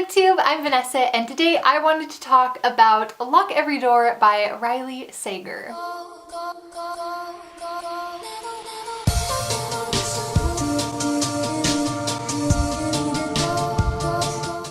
BookTube, I'm Vanessa, and today I wanted to talk about Lock Every Door by Riley Sager.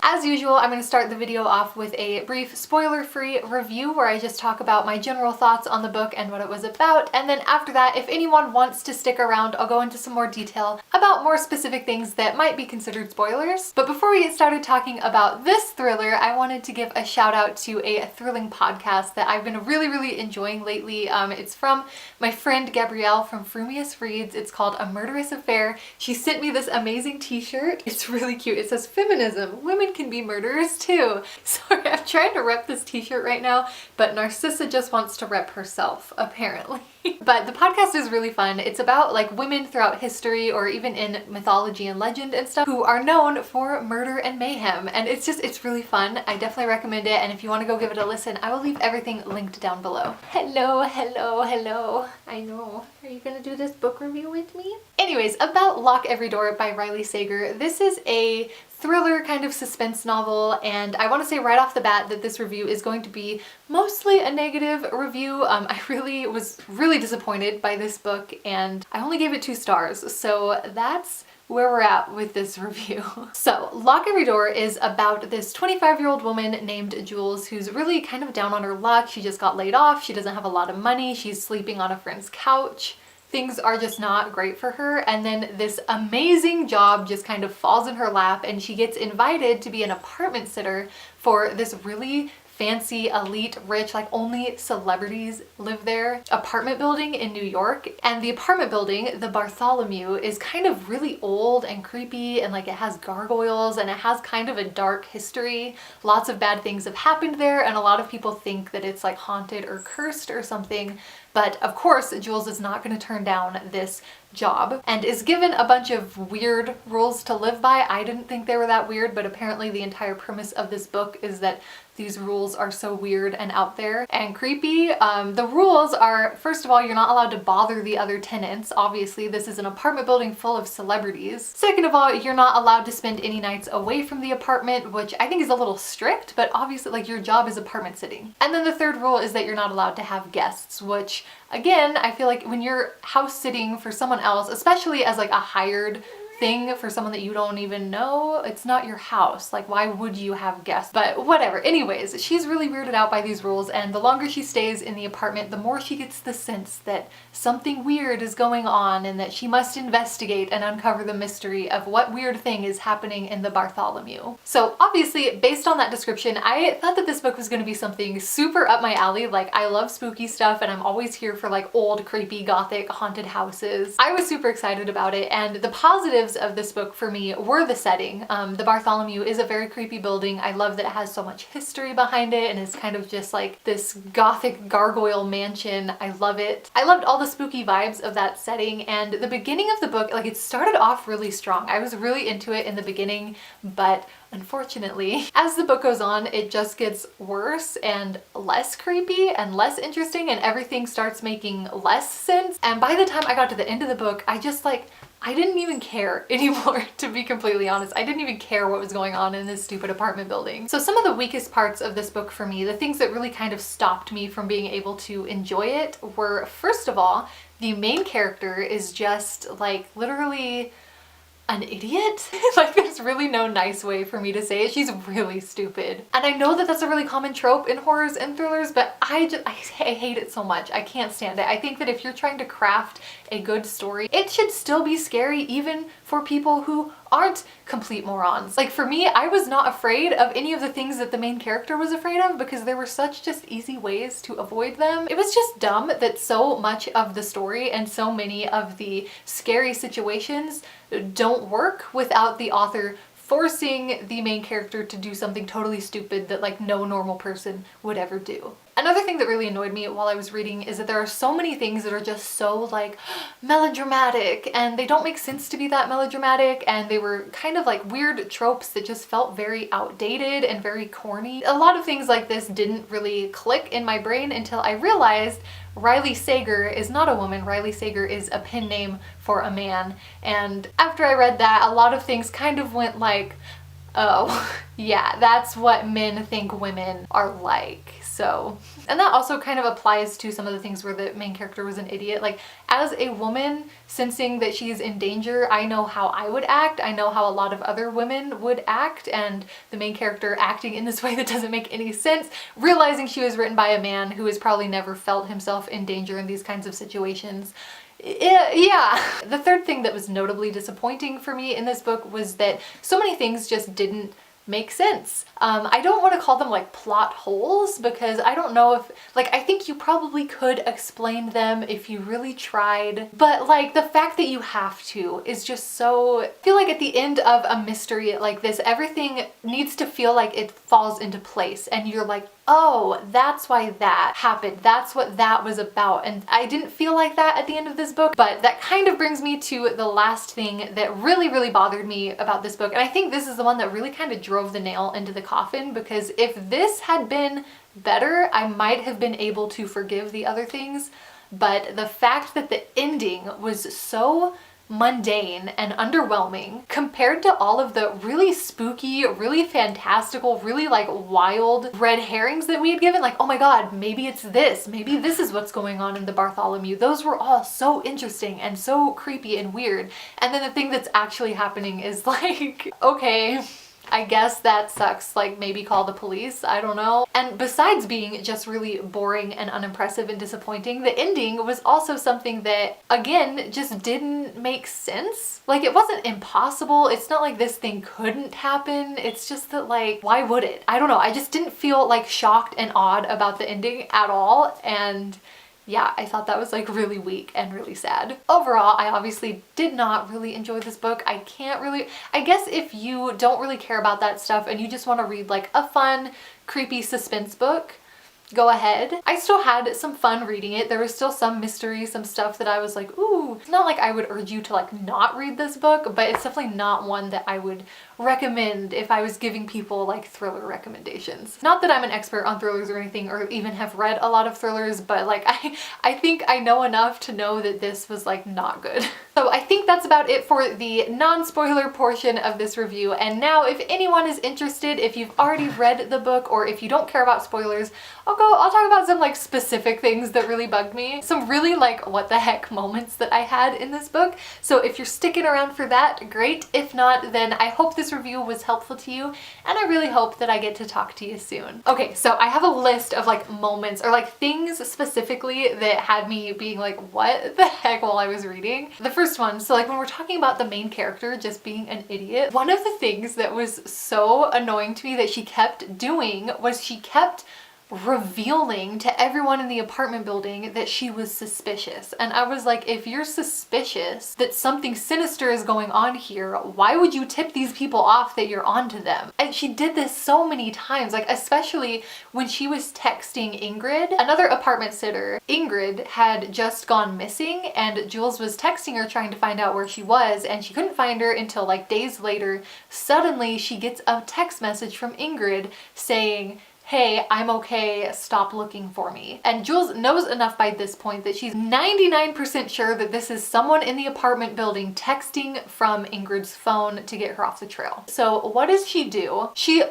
As usual, I'm going to start the video off with a brief spoiler-free review where I just talk about my general thoughts on the book and what it was about, and then after that, if anyone wants to stick around, I'll go into some more detail about more specific things that might be considered spoilers. But before we get started talking about this thriller, I wanted to give a shout out to a thrilling podcast that I've been really enjoying lately. It's from my friend Gabrielle from Frumious Reads. It's called A Murderous Affair. She sent me this amazing t-shirt. It's really cute. It says, "Feminism, women can be murderers too." Sorry, I'm trying to rep this t-shirt right now, but Narcissa just wants to rep herself, apparently. But the podcast is really fun. It's about like women throughout history or even in mythology and legend and stuff who are known for murder and mayhem. And it's really fun. I definitely recommend it. And if you want to go give it a listen, I will leave everything linked down below. Hello. I know. Are you gonna do this book review with me? Anyways, about Lock Every Door by Riley Sager. This is a thriller kind of suspense novel, and I want to say right off the bat that this review is going to be mostly a negative review. I really was disappointed by this book, and I only gave it 2 stars, so that's where we're at with this review. So, Lock Every Door is about this 25-year-old woman named Jules who's really kind of down on her luck. She just got laid off, she doesn't have a lot of money, she's sleeping on a friend's couch. Things are just not great for her, and then this amazing job just kind of falls in her lap and she gets invited to be an apartment sitter for this really fancy, elite, rich, like only celebrities live there, apartment building in New York. And the apartment building, the Bartholomew, is kind of really old and creepy, and like it has gargoyles and it has kind of a dark history. Lots of bad things have happened there, and a lot of people think that it's like haunted or cursed or something. But of course, Jules is not going to turn down this job and is given a bunch of weird rules to live by. I didn't think they were that weird, but apparently the entire premise of this book is that these rules are so weird and out there and creepy. The rules are, first of all, you're not allowed to bother the other tenants. Obviously, this is an apartment building full of celebrities. Second of all, you're not allowed to spend any nights away from the apartment, which I think is a little strict, but obviously like your job is apartment sitting. And then the third rule is that you're not allowed to have guests, which again, I feel like when you're house sitting for someone else, especially as like a hired thing for someone that you don't even know, it's not your house. Like, why would you have guests? But whatever. Anyways, she's really weirded out by these rules, and the longer she stays in the apartment, the more she gets the sense that something weird is going on and that she must investigate and uncover the mystery of what weird thing is happening in the Bartholomew. So obviously, based on that description, I thought that this book was going to be something super up my alley. Like, I love spooky stuff and I'm always here for like old, creepy, gothic, haunted houses. I was super excited about it, and the positives of this book for me were the setting. The Bartholomew is a very creepy building. I love that it has so much history behind it and it's kind of just like this gothic gargoyle mansion. I love it. I loved all the spooky vibes of that setting, and the beginning of the book, like it started off really strong. I was really into it in the beginning, but unfortunately, as the book goes on, it just gets worse and less creepy and less interesting, and everything starts making less sense. And by the time I got to the end of the book, I didn't even care anymore, to be completely honest. I didn't even care what was going on in this stupid apartment building. So some of the weakest parts of this book for me, the things that really kind of stopped me from being able to enjoy it, were, first of all, the main character is just like literally an idiot. Like, there's really no nice way for me to say it. She's really stupid. And I know that that's a really common trope in horrors and thrillers, but I hate it so much. I can't stand it. I think that if you're trying to craft a good story, it should still be scary even for people who aren't complete morons. Like, for me, I was not afraid of any of the things that the main character was afraid of because there were such just easy ways to avoid them. It was just dumb that so much of the story and so many of the scary situations don't work without the author forcing the main character to do something totally stupid that like no normal person would ever do. Another thing that really annoyed me while I was reading is that there are so many things that are just so like melodramatic, and they don't make sense to be that melodramatic, and they were kind of like weird tropes that just felt very outdated and very corny. A lot of things like this didn't really click in my brain until I realized Riley Sager is not a woman. Riley Sager is a pen name for a man. And after I read that, a lot of things kind of went like, Oh, yeah, that's what men think women are like. So, and that also kind of applies to some of the things where the main character was an idiot. Like, as a woman sensing that she's in danger, I know how I would act. I know how a lot of other women would act, and the main character acting in this way that doesn't make any sense, realizing she was written by a man who has probably never felt himself in danger in these kinds of situations. Yeah. The third thing that was notably disappointing for me in this book was that so many things just didn't make sense. I don't want to call them like plot holes, because I don't know if, like, I think you probably could explain them if you really tried, but like the fact that you have to is just so, I feel like at the end of a mystery like this, everything needs to feel like it falls into place and you're like, oh, that's why that happened. That's what that was about. And I didn't feel like that at the end of this book, but that kind of brings me to the last thing that really, really bothered me about this book. And I think this is the one that really kind of drove the nail into the coffin, because if this had been better, I might have been able to forgive the other things. But the fact that the ending was so mundane and underwhelming compared to all of the really spooky, really fantastical, really like wild red herrings that we had given, like, oh my god, maybe it's this, maybe this is what's going on in the Bartholomew. Those were all so interesting and so creepy and weird. And then the thing that's actually happening is like, okay, I guess that sucks, like maybe call the police, I don't know. And besides being just really boring and unimpressive and disappointing, the ending was also something that, again, just didn't make sense. Like, it wasn't impossible, it's not like this thing couldn't happen, it's just that, like, why would it? I don't know, I just didn't feel like shocked and awed about the ending at all, and yeah, I thought that was like really weak and really sad. Overall, I obviously did not really enjoy this book. I guess if you don't really care about that stuff and you just want to read like a fun, creepy suspense book, go ahead. I still had some fun reading it. There was still some mystery, some stuff that I was like, ooh. It's not like I would urge you to like not read this book, but it's definitely not one that I would recommend if I was giving people like thriller recommendations. Not that I'm an expert on thrillers or anything, or even have read a lot of thrillers, but like I think I know enough to know that this was like not good. So I think that's about it for the non-spoiler portion of this review. And now if anyone is interested, if you've already read the book or if you don't care about spoilers, I'll talk about some like specific things that really bugged me. Some really like what the heck moments that I had in this book. So if you're sticking around for that, great. If not, then I hope this review was helpful to you, and I really hope that I get to talk to you soon. Okay, so I have a list of like moments or like things specifically that had me being like, what the heck, while I was reading. The first one, so like when we're talking about the main character just being an idiot, one of the things that was so annoying to me that she kept doing was she kept revealing to everyone in the apartment building that she was suspicious. And I was like, if you're suspicious that something sinister is going on here, why would you tip these people off that you're onto them? And she did this so many times, like especially when she was texting Ingrid, another apartment sitter. Ingrid had just gone missing and Jules was texting her trying to find out where she was, and she couldn't find her until like days later. Suddenly she gets a text message from Ingrid saying, hey, I'm okay, stop looking for me. And Jules knows enough by this point that she's 99% sure that this is someone in the apartment building texting from Ingrid's phone to get her off the trail. So what does she do? She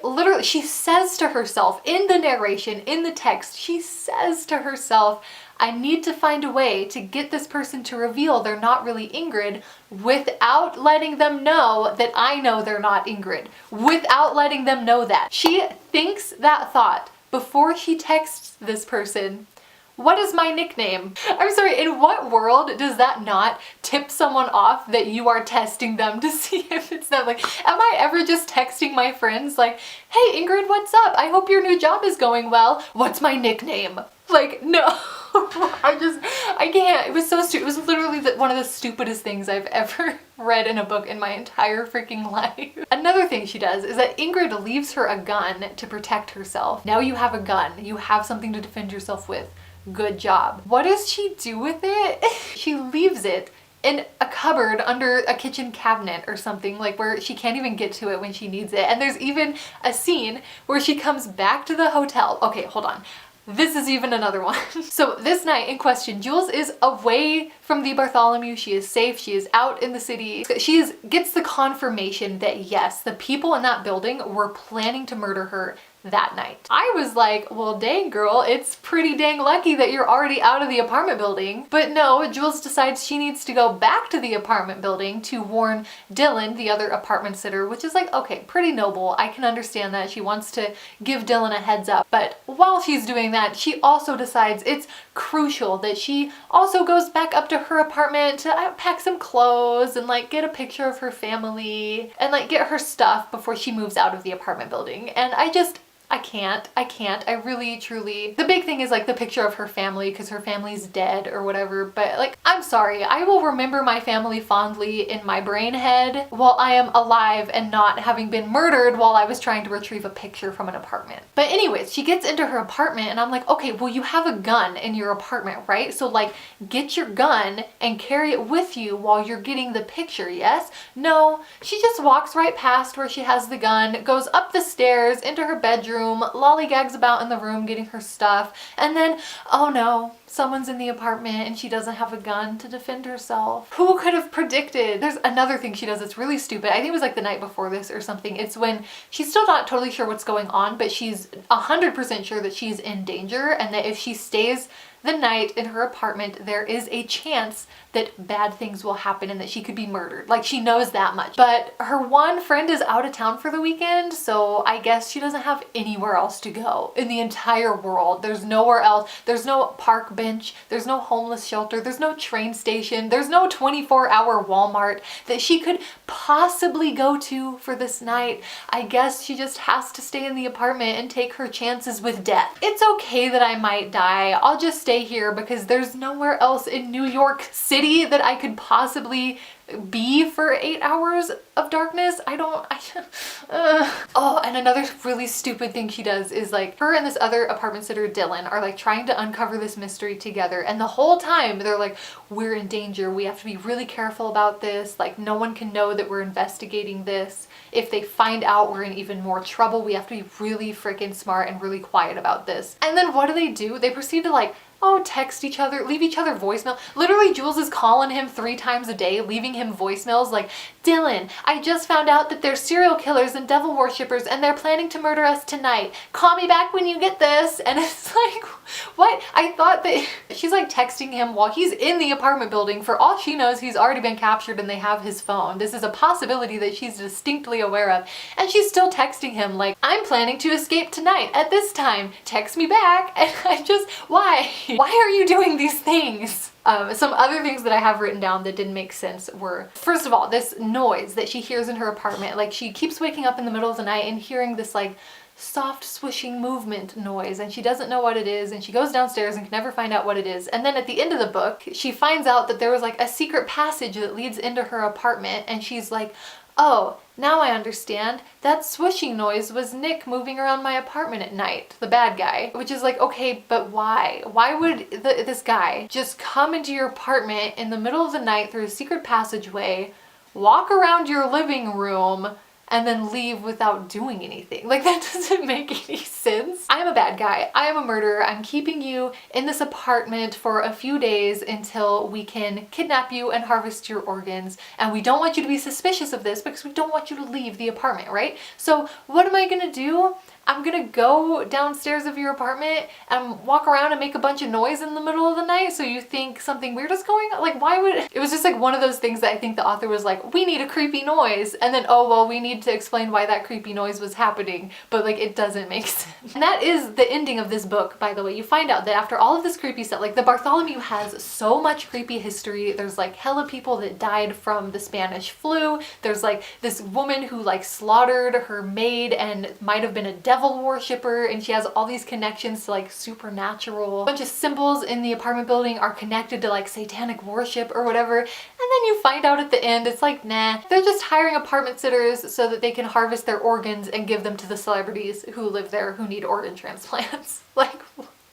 says to herself in the narration, in the text, she says to herself, I need to find a way to get this person to reveal they're not really Ingrid without letting them know that I know they're not Ingrid. Without letting them know that. She thinks that thought before she texts this person. What is my nickname? I'm sorry, in what world does that not tip someone off that you are testing them to see if it's them? Like, am I ever just texting my friends like, hey Ingrid, what's up? I hope your new job is going well. What's my nickname? Like, no. I can't. It was so stupid. It was literally one of the stupidest things I've ever read in a book in my entire freaking life. Another thing she does is that Ingrid leaves her a gun to protect herself. Now you have a gun. You have something to defend yourself with. Good job. What does she do with it? She leaves it in a cupboard under a kitchen cabinet or something, like where she can't even get to it when she needs it. And there's even a scene where she comes back to the hotel. Okay, hold on. this is even another one. So this night in question, Jules is away from the Bartholomew. She is safe. She is out in the city. Gets the confirmation that yes, the people in that building were planning to murder her that night. I was like, well, dang girl, it's pretty dang lucky that you're already out of the apartment building. But no, Jules decides she needs to go back to the apartment building to warn Dylan, the other apartment sitter, which is like, okay, pretty noble. I can understand that. She wants to give Dylan a heads up. But while she's doing that, she also decides it's crucial that she also goes back up to her apartment to pack some clothes and like get a picture of her family and like get her stuff before she moves out of the apartment building. And I can't. I really, truly, the big thing is like the picture of her family because her family's dead or whatever. But like, I'm sorry, I will remember my family fondly in my brain head while I am alive and not having been murdered while I was trying to retrieve a picture from an apartment. But anyways, she gets into her apartment and I'm like, okay, well, you have a gun in your apartment, right? So like, get your gun and carry it with you while you're getting the picture, yes? No, she just walks right past where she has the gun, goes up the stairs into her bedroom, lollygags about in the room getting her stuff, and then, oh no, someone's in the apartment and she doesn't have a gun to defend herself. Who could have predicted? There's another thing she does that's really stupid. I think it was like the night before this or something. It's when she's still not totally sure what's going on, but she's 100% sure that she's in danger and that if she stays the night in her apartment, there is a chance that bad things will happen and that she could be murdered. Like, she knows that much. But her one friend is out of town for the weekend, so I guess she doesn't have anywhere else to go in the entire world. There's nowhere else. There's no park bench. There's no homeless shelter. There's no train station. There's no 24-hour Walmart that she could possibly go to for this night. I guess she just has to stay in the apartment and take her chances with death. It's okay that I might die. I'll just stay here because there's nowhere else in New York City that I could possibly be for 8 hours of darkness. Oh, and another really stupid thing she does is like, her and this other apartment sitter, Dylan, are like trying to uncover this mystery together. And the whole time they're like, we're in danger. We have to be really careful about this. Like, no one can know that we're investigating this. If they find out, we're in even more trouble. We have to be really freaking smart and really quiet about this. And then what do? They proceed to like, text each other, leave each other voicemail. Literally, Jules is calling him 3 times a day, leaving him voicemails like, Dylan, I just found out that they're serial killers and devil worshippers and they're planning to murder us tonight. Call me back when you get this. And it's like, what? I thought that she's like texting him while he's in the apartment building. For all she knows, he's already been captured and they have his phone. This is a possibility that she's distinctly aware of. And she's still texting him like, I'm planning to escape tonight at this time. Text me back. And why? Why are you doing these things? Some other things that I have written down that didn't make sense were, first of all, this noise that she hears in her apartment. Like, she keeps waking up in the middle of the night and hearing this like soft swishing movement noise and she doesn't know what it is and she goes downstairs and can never find out what it is. And then at the end of the book, she finds out that there was like a secret passage that leads into her apartment and she's like, oh, now I understand. That swishing noise was Nick moving around my apartment at night, the bad guy. Which is like, okay, but why? Why would this guy just come into your apartment in the middle of the night through a secret passageway, walk around your living room, and then leave without doing anything? Like, that doesn't make any sense. I am a bad guy. I am a murderer. I'm keeping you in this apartment for a few days until we can kidnap you and harvest your organs. And we don't want you to be suspicious of this because we don't want you to leave the apartment, right? So what am I gonna do? I'm gonna go downstairs of your apartment and walk around and make a bunch of noise in the middle of the night so you think something weird is going on? Like, why would... It was just like one of those things that I think the author was like, we need a creepy noise. And then, oh, well, we need to explain why that creepy noise was happening. But like, it doesn't make sense. And that is the ending of this book, by the way. You find out that after all of this creepy stuff, like the Bartholomew has so much creepy history. There's like hella people that died from the Spanish flu. There's like this woman who like slaughtered her maid and might have been a devil worshipper, and she has all these connections to like supernatural. A bunch of symbols in the apartment building are connected to like satanic worship or whatever. And then you find out at the end, it's like, nah, they're just hiring apartment sitters so that they can harvest their organs and give them to the celebrities who live there who need organ transplants. Like,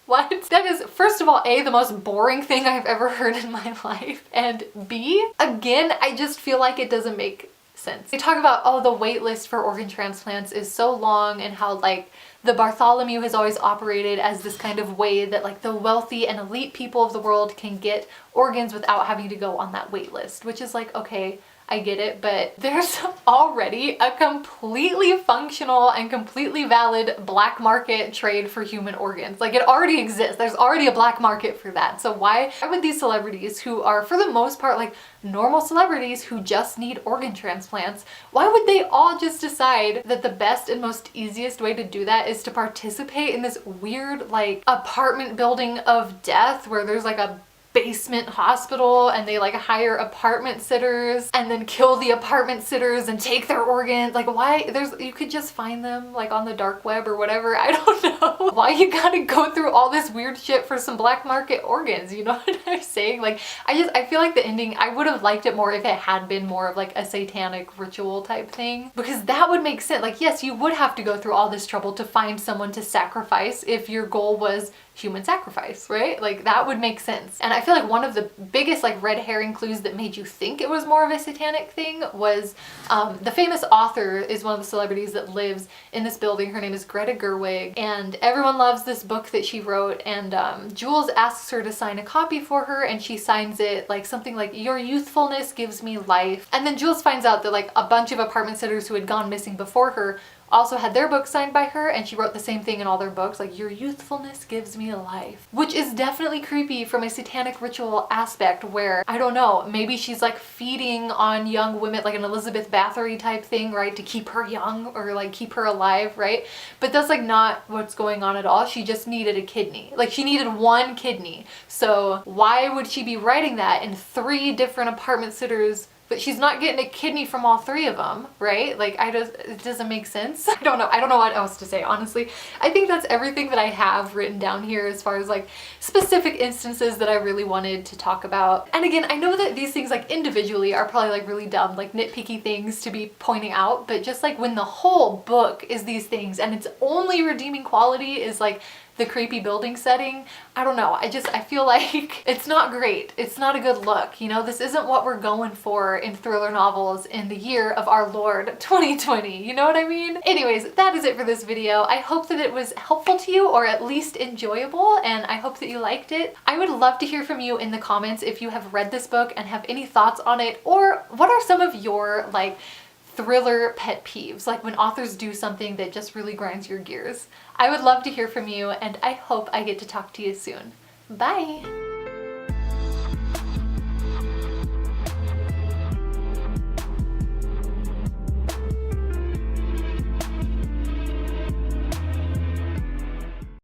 what? That is, first of all, A, the most boring thing I've ever heard in my life, and B, again, I just feel like it doesn't make sense. sense. They talk about, oh, the wait list for organ transplants is so long and how like the Bartholomew has always operated as this kind of way that like the wealthy and elite people of the world can get organs without having to go on that wait list, which is like, okay, I get it, but there's already a completely functional and completely valid black market trade for human organs. Like, it already exists. There's already a black market for that. So why would these celebrities, who are for the most part like normal celebrities who just need organ transplants, why would they all just decide that the best and most easiest way to do that is to participate in this weird like apartment building of death where there's like a basement hospital and they like hire apartment sitters and then kill the apartment sitters and take their organs? Like, why? You could just find them like on the dark web or whatever. I don't know why you gotta go through all this weird shit for some black market organs, you know what I'm saying? Like, I feel like the ending, I would have liked it more if it had been more of like a satanic ritual type thing, because that would make sense. Like, yes, you would have to go through all this trouble to find someone to sacrifice if your goal was human sacrifice, right? Like, that would make sense. And I feel like one of the biggest like red herring clues that made you think it was more of a satanic thing was the famous author is one of the celebrities that lives in this building. Her name is Greta Gerwig, and everyone loves this book that she wrote, and Jules asks her to sign a copy for her, and she signs it like something like, "Your youthfulness gives me life." And then Jules finds out that like a bunch of apartment sitters who had gone missing before her also had their book signed by her, and she wrote the same thing in all their books, like, "Your youthfulness gives me life," which is definitely creepy from a satanic ritual aspect where, I don't know, maybe she's like feeding on young women, like an Elizabeth Bathory type thing, right, to keep her young or like keep her alive, right? But that's like not what's going on at all. She just needed a kidney. Like, she needed one kidney. So why would she be writing that in 3 different apartment sitters? But she's not getting a kidney from all 3 of them, right? Like, it doesn't make sense. I don't know what else to say, honestly. I think that's everything that I have written down here as far as like specific instances that I really wanted to talk about. And again, I know that these things like individually are probably like really dumb, like nitpicky things to be pointing out, but just like when the whole book is these things and its only redeeming quality is like the creepy building setting, I don't know. I feel like it's not great. It's not a good look. You know, this isn't what we're going for in thriller novels in the year of our Lord 2020. You know what I mean? Anyways, that is it for this video. I hope that it was helpful to you, or at least enjoyable, and I hope that you liked it. I would love to hear from you in the comments if you have read this book and have any thoughts on it, or what are some of your like thriller pet peeves, like when authors do something that just really grinds your gears. I would love to hear from you, and I hope I get to talk to you soon. Bye!